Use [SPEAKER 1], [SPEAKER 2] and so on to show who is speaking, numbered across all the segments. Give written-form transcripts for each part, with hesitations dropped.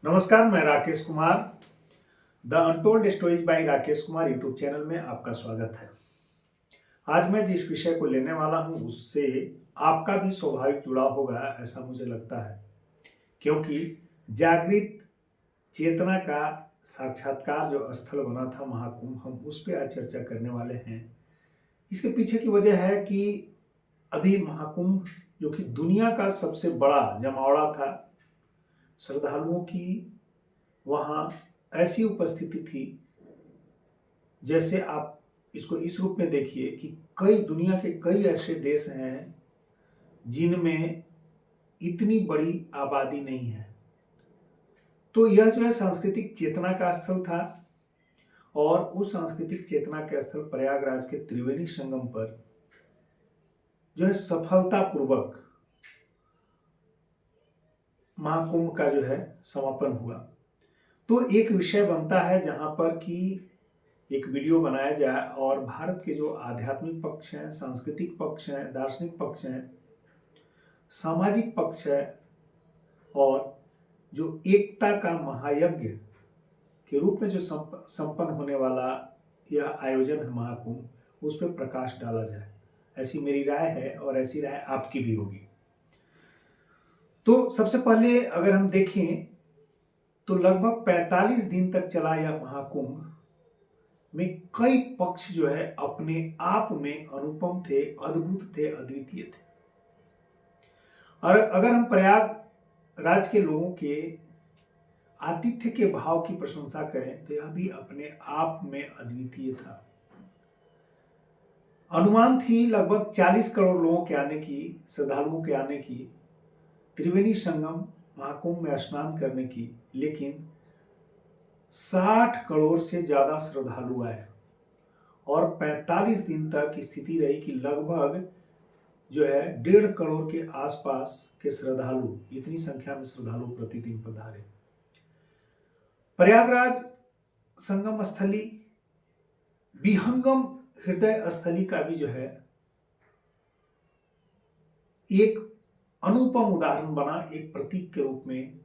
[SPEAKER 1] नमस्कार, मैं Rakesh Kumar. The untold stories bye Rakesh Kumar YouTube channel में आपका स्वागत है। आज मैं जिस विषय को लेने वाला हूं उससे आपका भी स्वाभाविक जुड़ाव होगा, ऐसा मुझे लगता है, क्योंकि जागृत चेतना का साक्षात्कार जो स्थल बना था महाकुंभ, हम उस पर आज चर्चा करने वाले हैं। इसके पीछे की वजह है कि अभी महाकुंभ, जो कि दुनिया का सबसे बड़ा जमावड़ा था, श्रद्धालुओं की वहाँ ऐसी उपस्थिति थी जैसे आप इसको इस रूप में देखिए कि दुनिया के कई ऐसे देश हैं जिनमें इतनी बड़ी आबादी नहीं है। तो यह जो है सांस्कृतिक चेतना का स्थल था, और उस सांस्कृतिक चेतना के स्थल प्रयागराज के त्रिवेणी संगम पर जो है सफलतापूर्वक महाकुंभ का जो है समापन हुआ। तो एक विषय बनता है जहां पर कि एक वीडियो बनाया जाए और भारत के जो आध्यात्मिक पक्ष हैं, सांस्कृतिक पक्ष हैं, दार्शनिक पक्ष हैं, सामाजिक पक्ष है, और जो एकता का महायज्ञ के रूप में जो संपन्न होने वाला यह आयोजन है महाकुंभ, उस पर प्रकाश डाला जाए, ऐसी मेरी राय है और ऐसी राय आपकी भी होगी। तो सबसे पहले अगर हम देखें तो लगभग 45 दिन तक चला यह महाकुंभ में कई पक्ष जो है अपने आप में अनुपम थे, अद्भुत थे, अद्वितीय थे। और अगर हम प्रयागराज के लोगों के आतिथ्य के भाव की प्रशंसा करें तो यह भी अपने आप में अद्वितीय था। अनुमान थी लगभग 40 करोड़ लोगों के आने की, श्रद्धालुओं के आने की, त्रिवेणी संगम महाकुंभ में स्नान करने की, लेकिन 60 करोड़ से ज्यादा श्रद्धालु आए और 45 दिन तक स्थिति रही कि लगभग जो है 1.5 करोड़ के आसपास के श्रद्धालु, इतनी संख्या में श्रद्धालु प्रतिदिन पधारे। प्रयागराज संगम स्थली विहंगम हृदय स्थली का भी जो है एक अनुपम उदाहरण बना, एक प्रतीक के रूप में,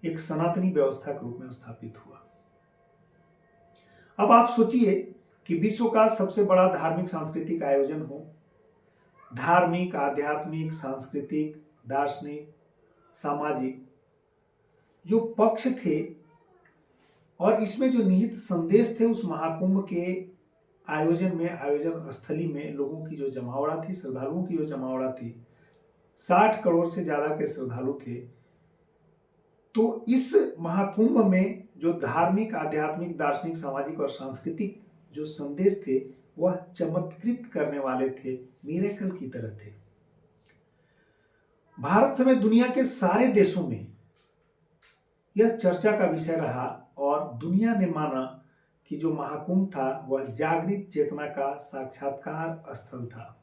[SPEAKER 1] एक सनातनी व्यवस्था के रूप में स्थापित हुआ। अब आप सोचिए कि विश्व का सबसे बड़ा धार्मिक सांस्कृतिक आयोजन हो, धार्मिक, आध्यात्मिक, सांस्कृतिक, दार्शनिक, सामाजिक जो पक्ष थे और इसमें जो निहित संदेश थे, उस महाकुंभ के आयोजन में, आयोजन स्थली में लोगों की जो जमावड़ा थी, श्रद्धालुओं की जो जमावड़ा थी, 60 करोड़ से ज्यादा के श्रद्धालु थे। तो इस महाकुंभ में जो धार्मिक, आध्यात्मिक, दार्शनिक, सामाजिक और सांस्कृतिक जो संदेश थे वह चमत्कृत करने वाले थे, मिरेकल की तरह थे। भारत समेत दुनिया के सारे देशों में यह चर्चा का विषय रहा और दुनिया ने माना कि जो महाकुंभ था वह जागृत चेतना का साक्षात्कार स्थल था।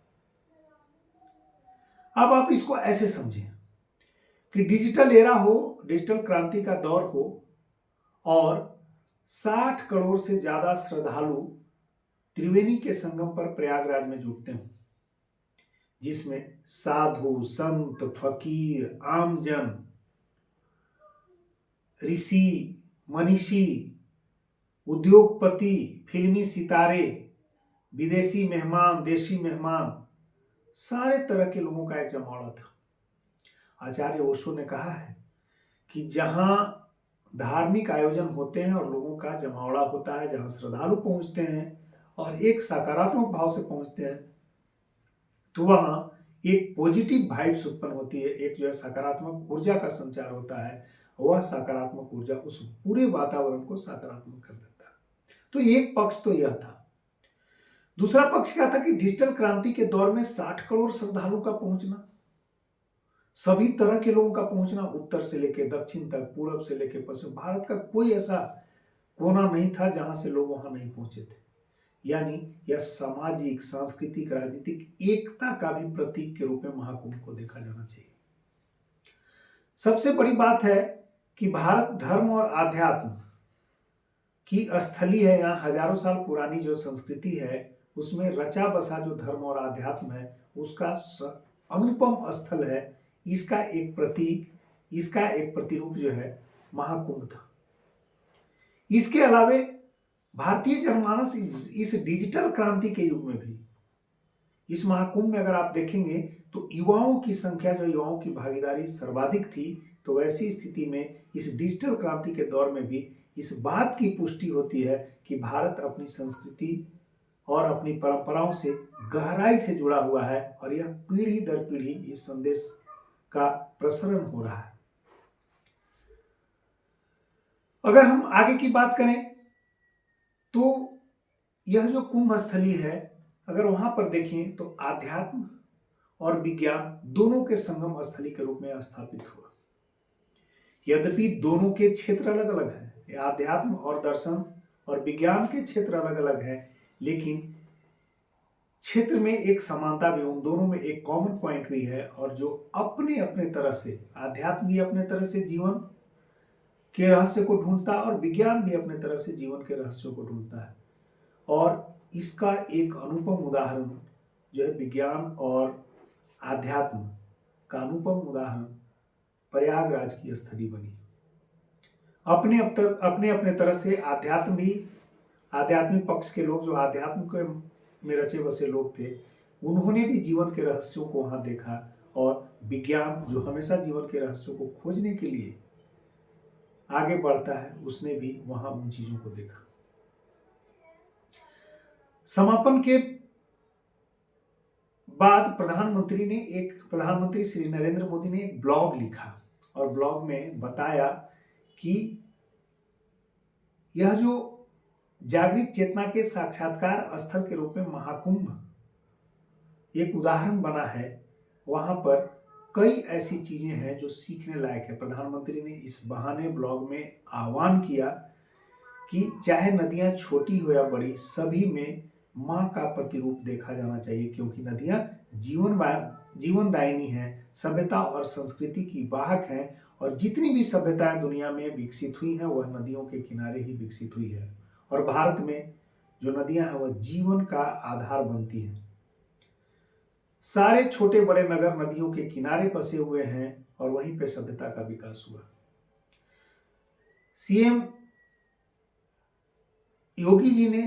[SPEAKER 1] अब आप इसको ऐसे समझें कि डिजिटल एरा हो, डिजिटल क्रांति का दौर हो और 60 करोड़ से ज्यादा श्रद्धालु त्रिवेणी के संगम पर प्रयागराज में जुटते हों, जिसमें साधु, संत, फकीर, आमजन, ऋषि, मनीषी, उद्योगपति, फिल्मी सितारे, विदेशी मेहमान, देशी मेहमान, सारे तरह के लोगों का एक जमावड़ा था। आचार्य ओशो ने कहा है कि जहां धार्मिक आयोजन होते हैं और लोगों का जमावड़ा होता है, जहां श्रद्धालु पहुंचते हैं और एक सकारात्मक भाव से पहुंचते हैं, तो वहां एक पॉजिटिव वाइब्स उत्पन्न होती है, एक जो है सकारात्मक ऊर्जा का संचार होता है। वह सकारात्मक ऊर्जा उस पूरे वातावरण को सकारात्मक कर देता है। तो एक पक्ष तो यह था। दूसरा पक्ष क्या था कि डिजिटल क्रांति के दौर में 60 करोड़ श्रद्धालु का पहुंचना, सभी तरह के लोगों का पहुंचना, उत्तर से लेकर दक्षिण तक, पूर्व से लेकर पश्चिम, भारत का कोई ऐसा कोना नहीं था जहां से लोग वहां नहीं पहुंचे थे। यानी यह सामाजिक, सांस्कृतिक, राजनीतिक एकता का भी प्रतीक के रूप में महाकुंभ को देखा जाना चाहिए। सबसे बड़ी बात है कि भारत धर्म और आध्यात्म की स्थली है। यहाँ हजारों साल पुरानी जो संस्कृति है उसमें रचा बसा जो धर्म और आध्यात्म है उसका अनुपम स्थल है। इसका एक प्रतीक, इसका एक प्रतिरूप जो है महाकुंभ था। इसके अलावे भारतीय जनमानस इस डिजिटल क्रांति के युग में भी इस महाकुंभ में अगर आप देखेंगे तो युवाओं की संख्या, जो युवाओं की भागीदारी सर्वाधिक थी। तो वैसी स्थिति में इस डिजिटल क्रांति के दौर में भी इस बात की पुष्टि होती है कि भारत अपनी संस्कृति और अपनी परंपराओं से गहराई से जुड़ा हुआ है और यह पीढ़ी दर पीढ़ी इस संदेश का प्रसरण हो रहा है। अगर हम आगे की बात करें तो यह जो कुंभ स्थली है, अगर वहां पर देखें तो आध्यात्म और विज्ञान दोनों के संगम स्थली के रूप में स्थापित हुआ। यद्यपि दोनों के क्षेत्र अलग अलग हैं, आध्यात्म और दर्शन और विज्ञान के क्षेत्र अलग अलग हैं, लेकिन क्षेत्र में एक समानता भी, उन दोनों में एक कॉमन पॉइंट भी है। और जो अपने अपने तरह से, आध्यात्म भी अपने तरह से जीवन के रहस्य को ढूंढता है और विज्ञान भी अपने तरह से जीवन के रहस्यों को ढूंढता है। और इसका एक अनुपम उदाहरण जो है विज्ञान और आध्यात्म का अनुपम उदाहरण प्रयागराज की स्थली बनी। अपने अपने तरह से आध्यात्म भी, आध्यात्मिक पक्ष के लोग जो आध्यात्म में रचे बसे लोग थे, उन्होंने भी जीवन के रहस्यों को वहां देखा। और विज्ञान जो हमेशा जीवन के रहस्यों को खोजने के लिए आगे बढ़ता है, उसने भी वहां उन चीजों को देखा। समापन के बाद प्रधानमंत्री श्री नरेंद्र मोदी ने एक ब्लॉग लिखा और ब्लॉग में बताया कि यह जो जागृत चेतना के साक्षात्कार स्थल के रूप में महाकुंभ एक उदाहरण बना है, वहां पर कई ऐसी चीजें हैं जो सीखने लायक है। प्रधानमंत्री ने इस बहाने ब्लॉग में आह्वान किया कि चाहे नदियां छोटी हो या बड़ी, सभी में मां का प्रतिरूप देखा जाना चाहिए, क्योंकि नदियां जीवनदायिनी हैं, सभ्यता और संस्कृति की वाहक हैं। और जितनी भी सभ्यताएं दुनिया में विकसित हुई हैं, वह नदियों के किनारे ही विकसित हुई है। और भारत में जो नदियां हैं वह जीवन का आधार बनती हैं। सारे छोटे बड़े नगर नदियों के किनारे बसे हुए हैं और वहीं पे सभ्यता का विकास हुआ। सीएम योगी जी ने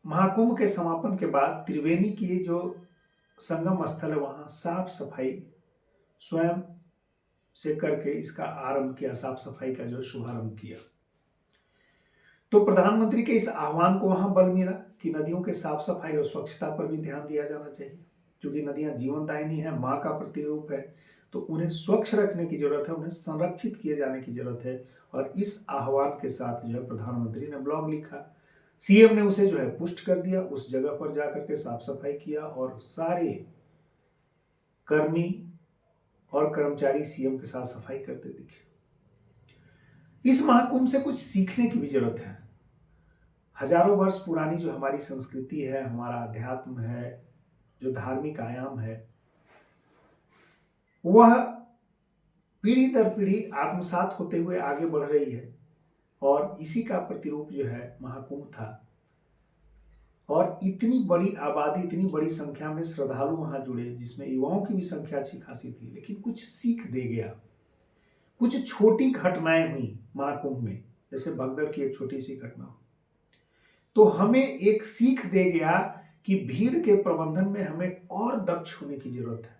[SPEAKER 1] महाकुंभ के समापन के बाद त्रिवेणी की जो संगम स्थल है वहां साफ सफाई स्वयं से करके इसका आरंभ किया, साफ सफाई का जो शुभारंभ किया। तो प्रधानमंत्री के इस आह्वान को वहां बल मिला कि नदियों के साफ सफाई और स्वच्छता पर भी ध्यान दिया जाना चाहिए, क्योंकि नदियां जीवनदायिनी है, मां का प्रतिरूप है, तो उन्हें स्वच्छ रखने की जरूरत है, उन्हें संरक्षित किए जाने की जरूरत है। और इस आह्वान के साथ जो है प्रधानमंत्री ने ब्लॉग लिखा, सीएम ने उसे जो है पुष्ट कर दिया, उस जगह पर जाकर के साफ सफाई किया और सारे कर्मी और कर्मचारी सीएम के साथ सफाई करते दिखे। इस महाकुंभ से कुछ सीखने की भी जरूरत है। हजारों वर्ष पुरानी जो हमारी संस्कृति है, हमारा अध्यात्म है, जो धार्मिक आयाम है, वह पीढ़ी दर पीढ़ी आत्मसात होते हुए आगे बढ़ रही है। और इसी का प्रतिरूप जो है महाकुंभ था। और इतनी बड़ी आबादी, इतनी बड़ी संख्या में श्रद्धालु वहां जुड़े, जिसमें युवाओं की भी संख्या अच्छी खासी थी, लेकिन कुछ सीख दे गया। कुछ छोटी घटनाएं हुई महाकुंभ में, जैसे भगदड़ की एक छोटी सी घटना, तो हमें एक सीख दे गया कि भीड़ के प्रबंधन में हमें और दक्ष होने की जरूरत है।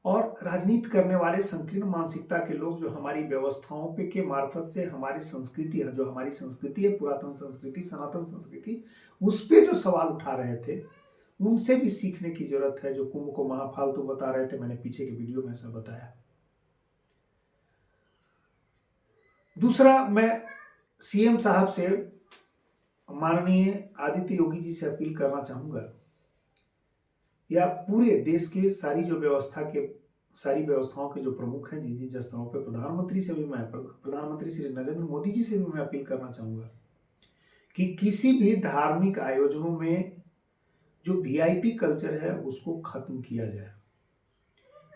[SPEAKER 1] और राजनीति करने वाले संकीर्ण मानसिकता के लोग जो हमारी व्यवस्थाओं पे के मार्फत से हमारी संस्कृति है, जो हमारी संस्कृति है, पुरातन संस्कृति, सनातन संस्कृति, उस पे जो सवाल उठा रहे थे, उनसे भी सीखने की जरूरत है। जो कुंभ को महाफालतू बता रहे थे, मैंने पीछे के वीडियो में ऐसा बताया। दूसरा, मैं सीएम साहब से, माननीय आदित्य योगी जी से अपील करना चाहूंगा, या पूरे देश के सारी व्यवस्थाओं के जो प्रमुख हैं, जिन जिन स्तरों पर, प्रधानमंत्री श्री नरेंद्र मोदी जी से भी मैं अपील करना चाहूंगा कि किसी भी धार्मिक आयोजनों में जो वीआईपी कल्चर है उसको खत्म किया जाए,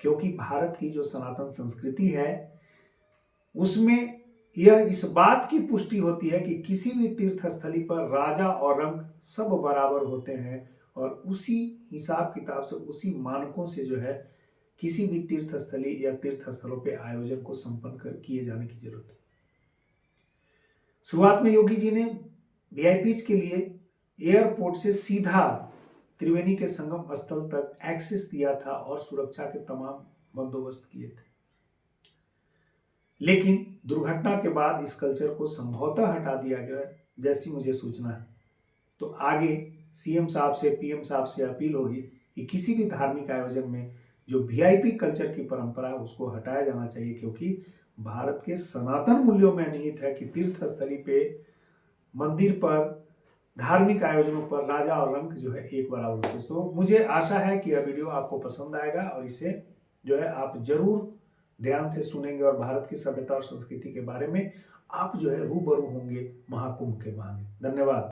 [SPEAKER 1] क्योंकि भारत की जो सनातन संस्कृति है उसमें यह इस बात की पुष्टि होती है कि किसी भी तीर्थ स्थली पर राजा और रंग सब बराबर होते हैं। और उसी हिसाब किताब से, उसी मानकों से जो है किसी भी तीर्थस्थली या तीर्थ स्थलों पे आयोजन को संपन्न किए जाने की जरूरत है। शुरुआत में योगी जी ने वीआईपीज के लिए एयरपोर्ट से सीधा त्रिवेणी के संगम स्थल तक एक्सेस दिया था और सुरक्षा के तमाम बंदोबस्त किए थे। लेकिन दुर्घटना के बाद इस कल्चर को संभवतः हटा दिया गया जैसी मुझे सूचना है। तो आगे सीएम साहब से, पीएम साहब से अपील होगी कि किसी भी धार्मिक आयोजन में जो वीआईपी कल्चर की परंपरा है उसको हटाया जाना चाहिए, क्योंकि भारत के सनातन मूल्यों में निहित है कि तीर्थ स्थली पे, मंदिर पर, धार्मिक आयोजनों पर राजा और रंक जो है एक बराबर होते हैं। तो मुझे आशा है कि यह वीडियो आपको पसंद आएगा और इसे जो है आप जरूर ध्यान से सुनेंगे और भारत की सभ्यता और संस्कृति के बारे में आप जो है रूबरू होंगे महाकुंभ के बहाने। धन्यवाद।